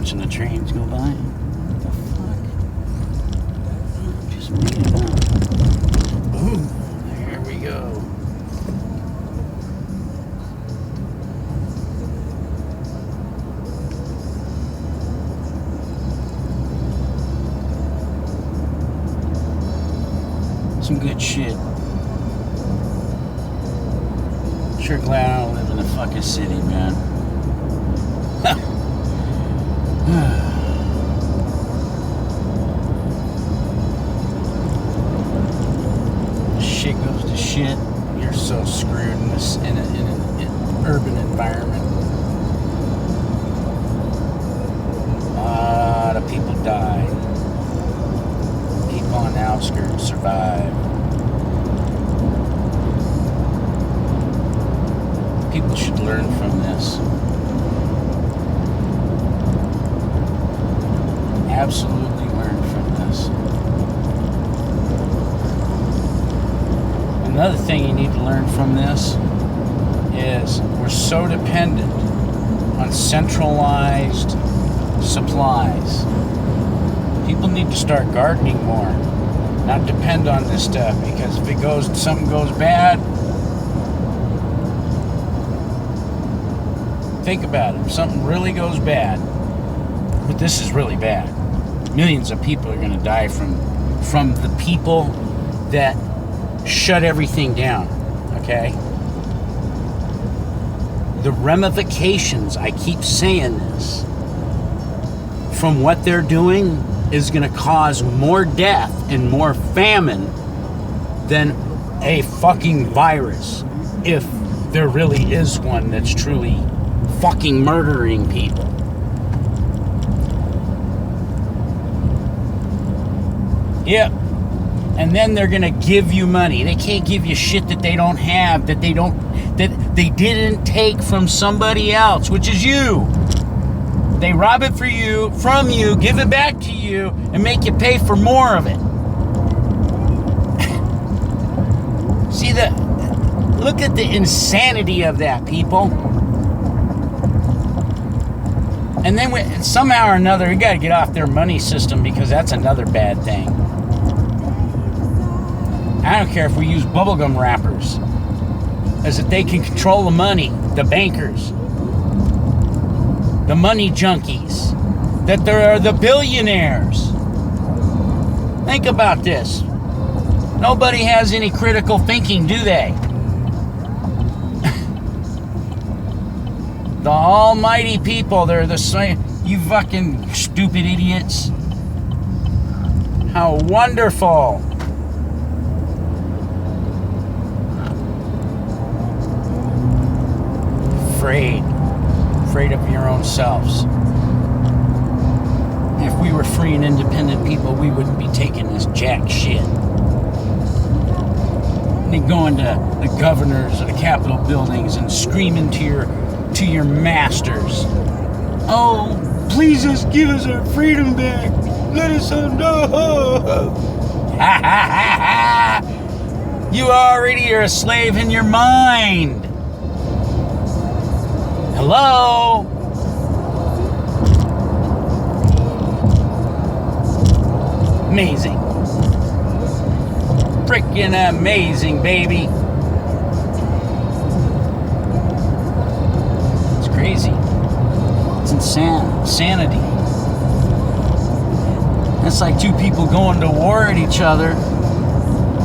watching the trains go by. What the fuck? Just made it up. Boom. There we go. Some good shit. Sure glad I don't live in a fucking city, man. Shit goes to shit. You're so screwed in this in an urban environment. A lot of people die. People on the outskirts survive. People should learn from this. Absolutely learn from this. Another thing you need to learn from this is we're so dependent on centralized supplies. People need to start gardening more, not depend on this stuff, because if something goes bad, think about it. If something really goes bad, but this is really bad, millions of people are going to die from the people that shut everything down, okay? The ramifications, I keep saying this, from what they're doing is going to cause more death and more famine than a fucking virus, if there really is one that's truly fucking murdering people. Yep. And then they're gonna give you money. They can't give you shit that they don't have, that they didn't take from somebody else, which is you. They rob it from you, give it back to you, and make you pay for more of it. See look at the insanity of that, people. And then somehow or another, we got to get off their money system, because that's another bad thing. I don't care if we use bubblegum wrappers, as if they can control the money, the bankers, the money junkies, that there are the billionaires. Think about this. Nobody has any critical thinking, do they? The almighty people, they're the same. You fucking stupid idiots. How wonderful. Afraid of your own selves. If we were free and independent people, we wouldn't be taking this jack shit. And going to the governors of the Capitol buildings and screaming to your masters, "Oh, please just give us our freedom back. Let us know." Ha ha ha ha! You already are a slave in your mind. Hello? Amazing. Freaking amazing, baby. It's crazy. It's insanity. It's like two people going to war at each other.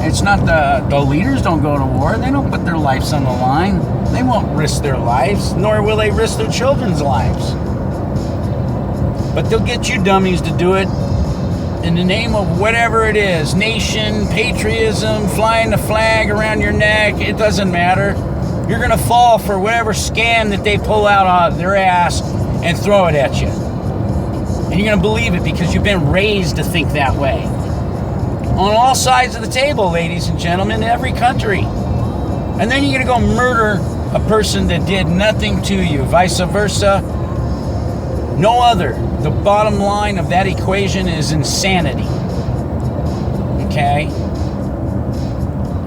It's not the leaders don't go to war. They don't put their lives on the line. They won't risk their lives, nor will they risk their children's lives. But they'll get you dummies to do it in the name of whatever it is. Nation, patriotism, flying the flag around your neck. It doesn't matter. You're going to fall for whatever scam that they pull out of their ass and throw it at you. And you're going to believe it because you've been raised to think that way. On all sides of the table, ladies and gentlemen, in every country. And then you're going to go murder a person that did nothing to you, vice versa. No other. The bottom line of that equation is insanity. Okay?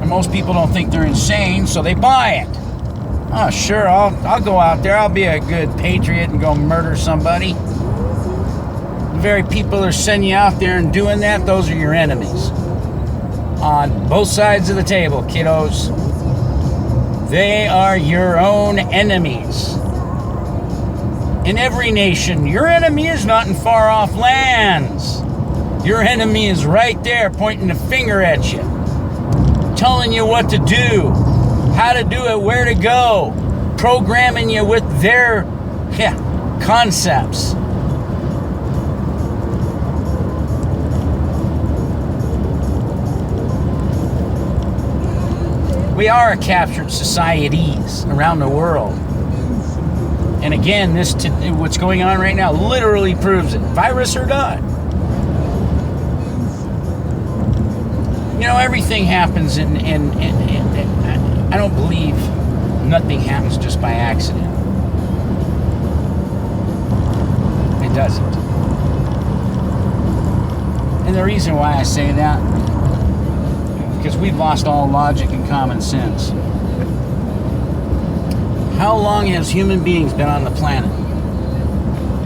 And most people don't think they're insane, so they buy it. Oh, sure, I'll go out there. I'll be a good patriot and go murder somebody. very people that are sending you out there and doing that, those are your enemies. On both sides of the table, kiddos. They are your own enemies. In every nation, your enemy is not in far off lands. Your enemy is right there pointing a finger at you, telling you what to do, how to do it, where to go, programming you with their concepts. We are a captured societies around the world. And again, what's going on right now literally proves it. Virus or not. You know, everything happens and I don't believe nothing happens just by accident. It doesn't. And the reason why I say that, because we've lost all logic and common sense. How long has human beings been on the planet?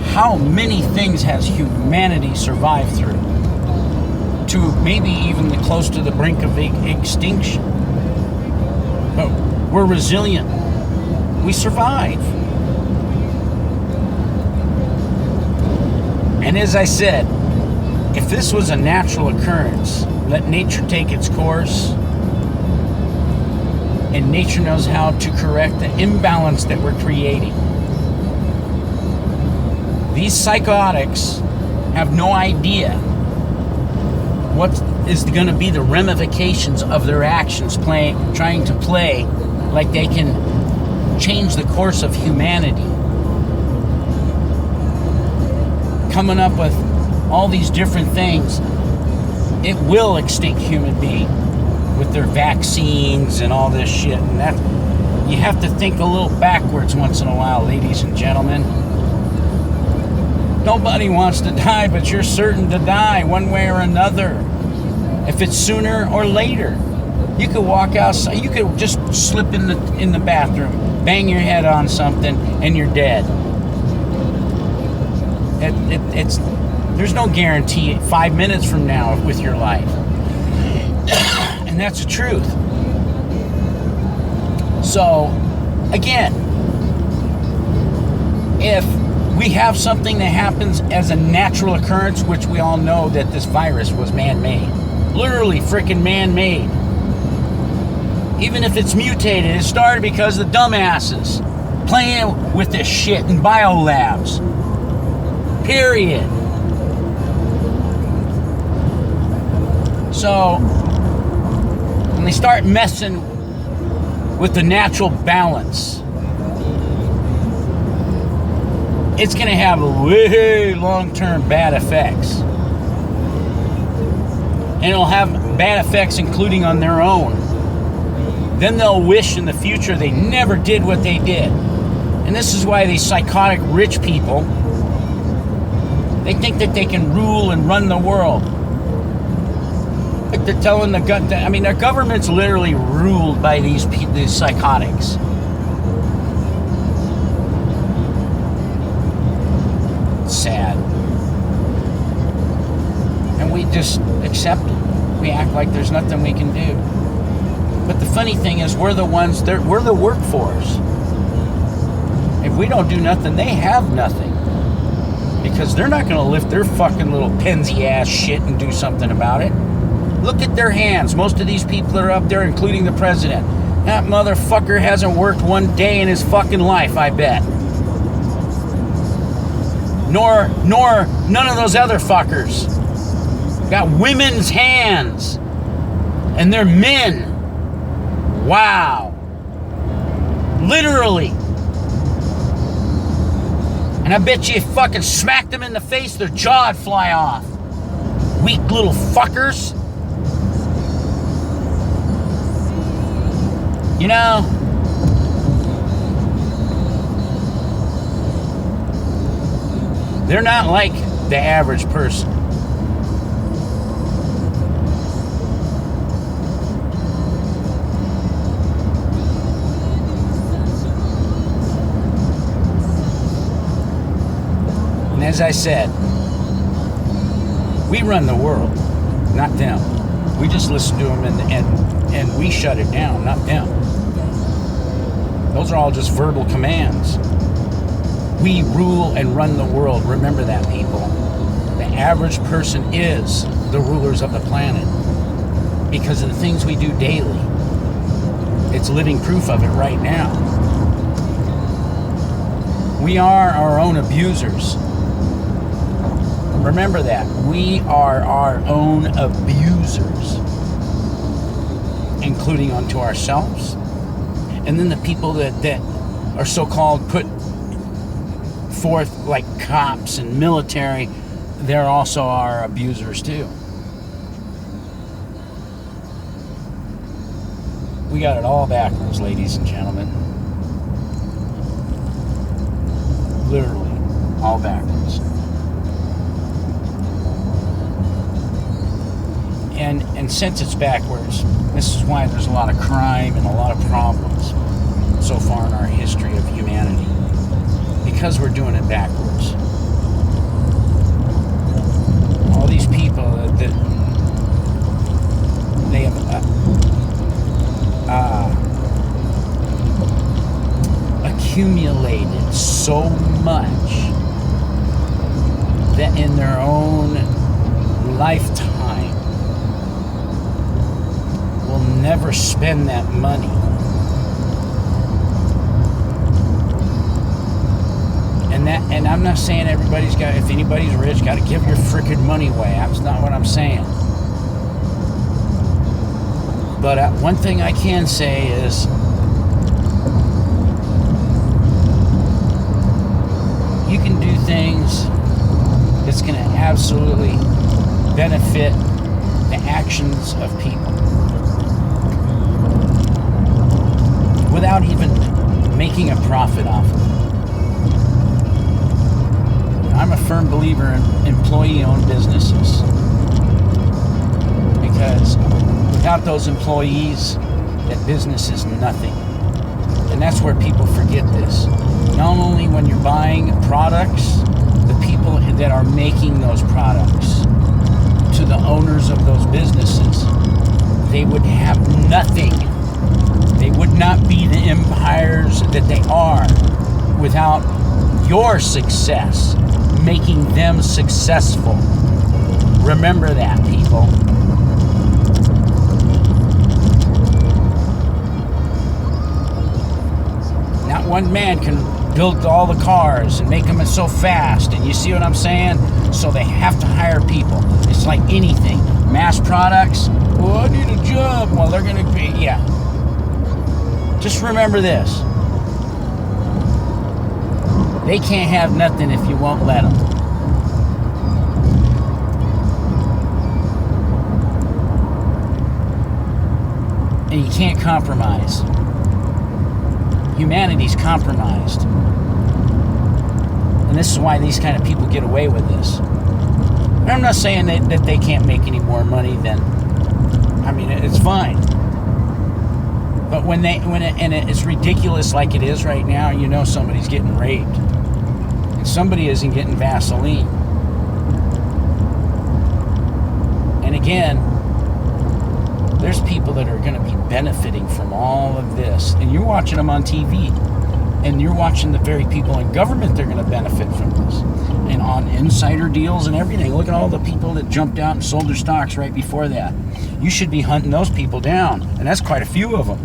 How many things has humanity survived through? To maybe even close to the brink of extinction. But we're resilient. We survive. And as I said, if this was a natural occurrence, let nature take its course, and nature knows how to correct the imbalance that we're creating. These psychotics have no idea what is going to be the ramifications of their actions, trying to play like they can change the course of humanity. Coming up with all these different things. It will extinct human being with their vaccines and all this shit. And that, you have to think a little backwards once in a while, ladies and gentlemen. Nobody wants to die, but you're certain to die one way or another. If it's sooner or later. You could walk outside, you could just slip in the bathroom, bang your head on something, and you're dead. There's no guarantee 5 minutes from now with your life. And that's the truth. So, again, if we have something that happens as a natural occurrence, which we all know that this virus was man-made. Literally freaking man-made. Even if it's mutated, it started because of the dumbasses playing with this shit in biolabs. Period. So, when they start messing with the natural balance, it's going to have way long-term bad effects. And it'll have bad effects including on their own. Then they'll wish in the future they never did what they did. And this is why these psychotic rich people, they think that they can rule and run the world. Like they're telling their government's literally ruled by these psychotics. It's sad. And we just accept it. We act like there's nothing we can do. But the funny thing is, we're the workforce. If we don't do nothing, they have nothing. Because they're not going to lift their fucking little pansy ass shit and do something about it. Look at their hands. Most of these people that are up there, including the president, that motherfucker hasn't worked one day in his fucking life, I bet. Nor none of those other fuckers. Got women's hands. And they're men. Wow. Literally. And I bet you if fucking smacked them in the face, their jaw'd fly off. Weak little fuckers. You know, they're not like the average person. And as I said, We run the world, not them. We just listen to them and we shut it down, not them. Those are all just verbal commands. We rule and run the world. Remember that, people. The average person is the rulers of the planet because of the things we do daily. It's living proof of it right now. We are our own abusers. Remember that. We are our own abusers, including unto ourselves. And then the people that are so-called put forth like cops and military, they're also our abusers too. We got it all backwards, ladies and gentlemen. Literally, all backwards. And since it's backwards, this is why there's a lot of crime and a lot of problems so far in our history of humanity. Because we're doing it backwards. All these people that they have accumulated so much that in their own lifetime will never spend that money. And I'm not saying everybody's got, if anybody's rich, got to give your frickin' money away. That's not what I'm saying. But one thing I can say is you can do things that's going to absolutely benefit the actions of people without even making a profit off of it. I'm a firm believer in employee-owned businesses because without those employees, that business is nothing. And that's where people forget this. Not only when you're buying products, the people that are making those products, to the owners of those businesses, they would have nothing. They would not be the empires that they are without your success, making them successful. Remember that, people. Not one man can build all the cars and make them so fast, and you see what I'm saying? So they have to hire people. It's like anything. Mass products, oh, I need a job. Well, they're going to be, yeah. Just remember this. They can't have nothing if you won't let them. And you can't compromise. Humanity's compromised. And this is why these kind of people get away with this. And I'm not saying that they can't make any more money than, I mean, it's fine. But when it's ridiculous like it is right now, you know somebody's getting raped. And somebody isn't getting Vaseline. And again, there's people that are going to be benefiting from all of this. And you're watching them on TV. And you're watching the very people in government that are going to benefit from this. And on insider deals and everything. Look at all the people that jumped out and sold their stocks right before that. You should be hunting those people down. And that's quite a few of them.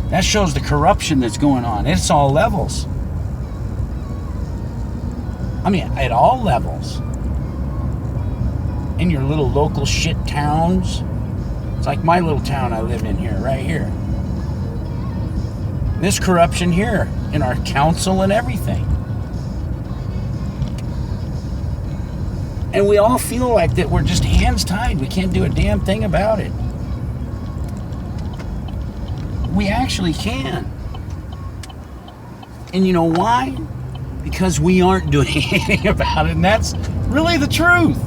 That shows the corruption that's going on. It's all levels. I mean, at all levels. In your little local shit towns. It's like my little town I live in here, right here. This corruption here in our council and everything. And we all feel like that we're just hands tied. We can't do a damn thing about it. We actually can. And you know why? Because we aren't doing anything about it. And that's really the truth.